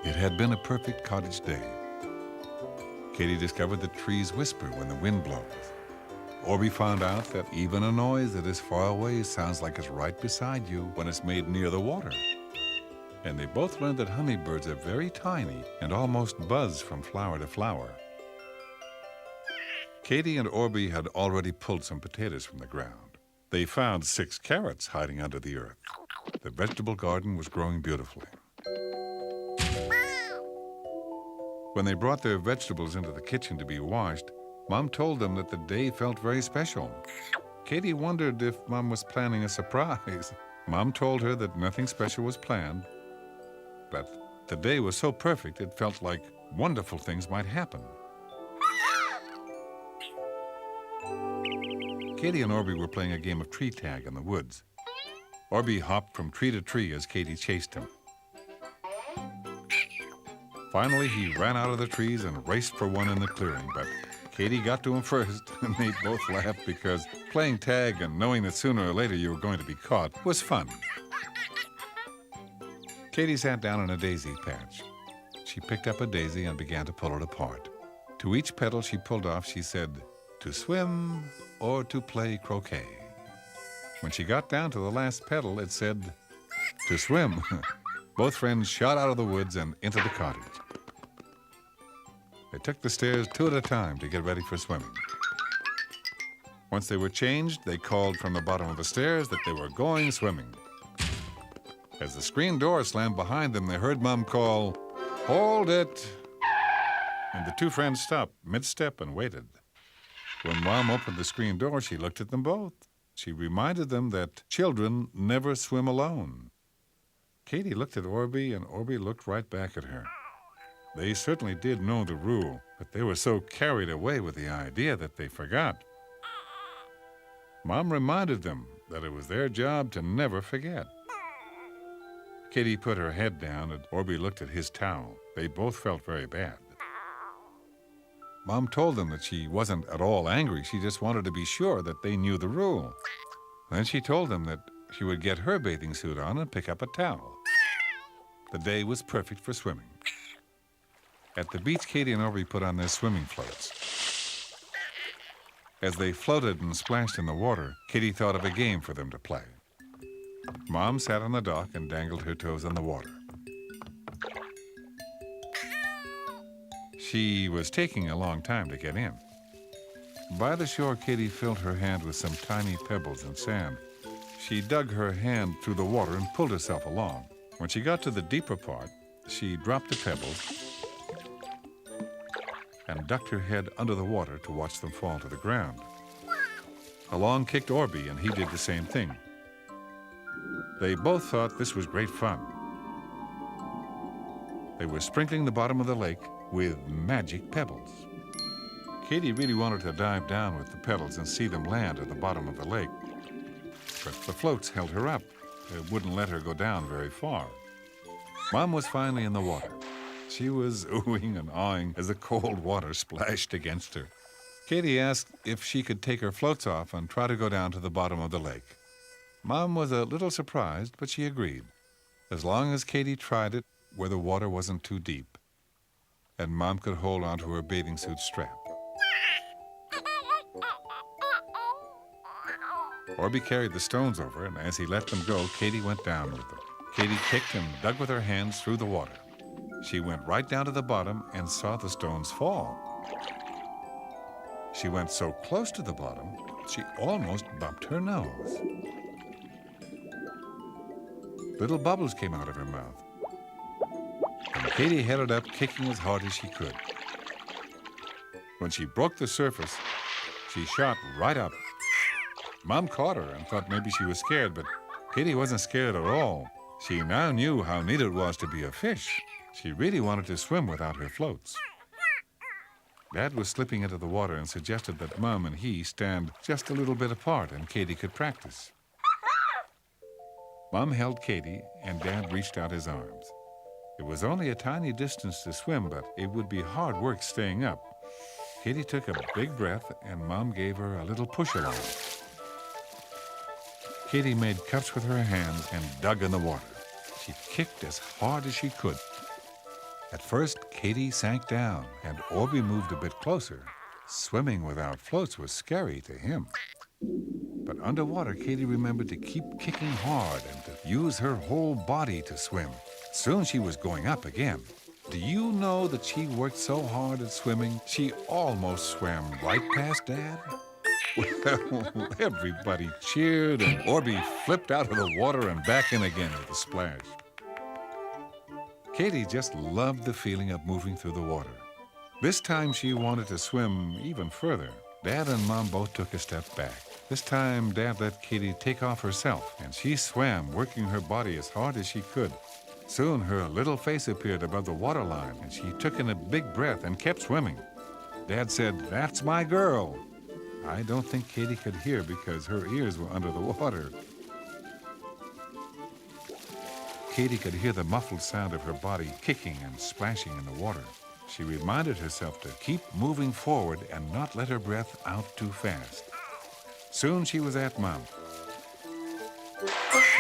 It had been a perfect cottage day. Katie discovered that trees whisper when the wind blows. Orbie found out that even a noise that is far away sounds like it's right beside you when it's made near the water. And they both learned that hummingbirds are very tiny and almost buzz from flower to flower. Katie and Orbie had already pulled some potatoes from the ground. They found 6 carrots hiding under the earth. The vegetable garden was growing beautifully. When they brought their vegetables into the kitchen to be washed, Mom told them that the day felt very special. Katie wondered if Mom was planning a surprise. Mom told her that nothing special was planned, but the day was so perfect it felt like wonderful things might happen. Katie and Orbie were playing a game of tree tag in the woods. Orbie hopped from tree to tree as Katie chased him. Finally, he ran out of the trees and raced for one in the clearing, but Katie got to him first, and they both laughed because playing tag and knowing that sooner or later you were going to be caught was fun. Katie sat down in a daisy patch. She picked up a daisy and began to pull it apart. To each petal she pulled off, she said, "To swim or to play croquet." When she got down to the last petal, it said, "To swim." Both friends shot out of the woods and into the cottage. They took the stairs 2 at a time to get ready for swimming. Once they were changed, they called from the bottom of the stairs that they were going swimming. As the screen door slammed behind them, they heard Mom call, "Hold it!" And the 2 friends stopped mid-step and waited. When Mom opened the screen door, she looked at them both. She reminded them that children never swim alone. Katie looked at Orbie, and Orbie looked right back at her. They certainly did know the rule, but they were so carried away with the idea that they forgot. Mom reminded them that it was their job to never forget. Katie put her head down, and Orbie looked at his towel. They both felt very bad. Mom told them that she wasn't at all angry. She just wanted to be sure that they knew the rule. Then she told them that she would get her bathing suit on and pick up a towel. The day was perfect for swimming. At the beach, Katie and Orbie put on their swimming floats. As they floated and splashed in the water, Katie thought of a game for them to play. Mom sat on the dock and dangled her toes in the water. She was taking a long time to get in. By the shore, Katie filled her hand with some tiny pebbles and sand. She dug her hand through the water and pulled herself along. When she got to the deeper part, she dropped the pebbles and ducked her head under the water to watch them fall to the ground. Along kicked Orbie, and he did the same thing. They both thought this was great fun. They were sprinkling the bottom of the lake with magic pebbles. Katie really wanted to dive down with the pebbles and see them land at the bottom of the lake. But the floats held her up. It wouldn't let her go down very far. Mom was finally in the water. She was oohing and awing as the cold water splashed against her. Katie asked if she could take her floats off and try to go down to the bottom of the lake. Mom was a little surprised, but she agreed, as long as Katie tried it where the water wasn't too deep, and Mom could hold onto her bathing suit strap. Orbie carried the stones over, and as he let them go, Katie went down with them. Katie kicked and dug with her hands through the water. She went right down to the bottom and saw the stones fall. She went so close to the bottom, she almost bumped her nose. Little bubbles came out of her mouth. And Katie headed up, kicking as hard as she could. When she broke the surface, she shot right up. Mom caught her and thought maybe she was scared, but Katie wasn't scared at all. She now knew how neat it was to be a fish. She really wanted to swim without her floats. Dad was slipping into the water and suggested that Mom and he stand just a little bit apart and Katie could practice. Mom held Katie and Dad reached out his arms. It was only a tiny distance to swim, but it would be hard work staying up. Katie took a big breath and Mom gave her a little push along. Katie made cups with her hands and dug in the water. She kicked as hard as she could. At first, Katie sank down, and Orbie moved a bit closer. Swimming without floats was scary to him. But underwater, Katie remembered to keep kicking hard and to use her whole body to swim. Soon she was going up again. Do you know that she worked so hard at swimming, she almost swam right past Dad? Well, everybody cheered, and Orbie flipped out of the water and back in again with a splash. Katie just loved the feeling of moving through the water. This time she wanted to swim even further. Dad and Mom both took a step back. This time, Dad let Katie take off herself, and she swam, working her body as hard as she could. Soon, her little face appeared above the waterline, and she took in a big breath and kept swimming. Dad said, "That's my girl." I don't think Katie could hear because her ears were under the water. Katie could hear the muffled sound of her body kicking and splashing in the water. She reminded herself to keep moving forward and not let her breath out too fast. Soon she was at Mom.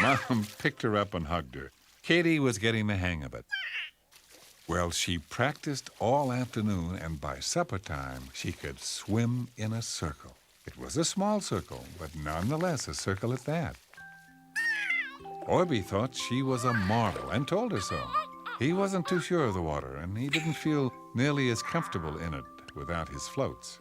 Mom picked her up and hugged her. Katie was getting the hang of it. Well, she practiced all afternoon, and by supper time, she could swim in a circle. It was a small circle, but nonetheless a circle at that. Orbie thought she was a marvel and told her so. He wasn't too sure of the water, and he didn't feel nearly as comfortable in it without his floats.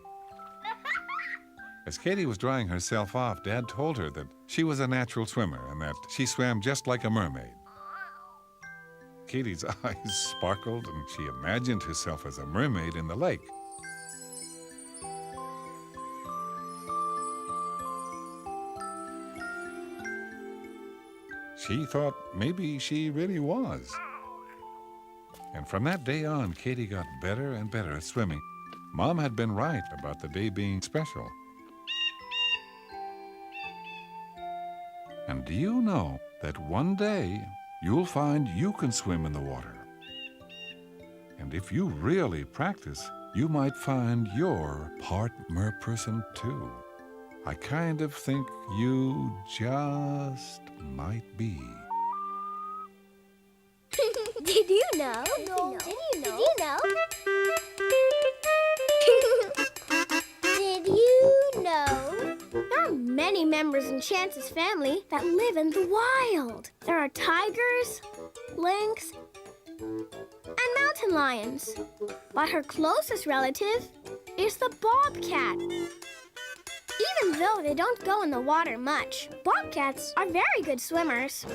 As Katie was drying herself off, Dad told her that she was a natural swimmer and that she swam just like a mermaid. Katie's eyes sparkled, and she imagined herself as a mermaid in the lake. She thought maybe she really was. And from that day on, Katie got better and better at swimming. Mom had been right about the day being special. And do you know that one day you'll find you can swim in the water? And if you really practice, you might find you're part merperson too. I kind of think you just might be. Did you know? Did you know? Did you know? There are many members in Chance's family that live in the wild. There are tigers, lynx, and mountain lions. But her closest relative is the bobcat. Even though they don't go in the water much, bobcats are very good swimmers.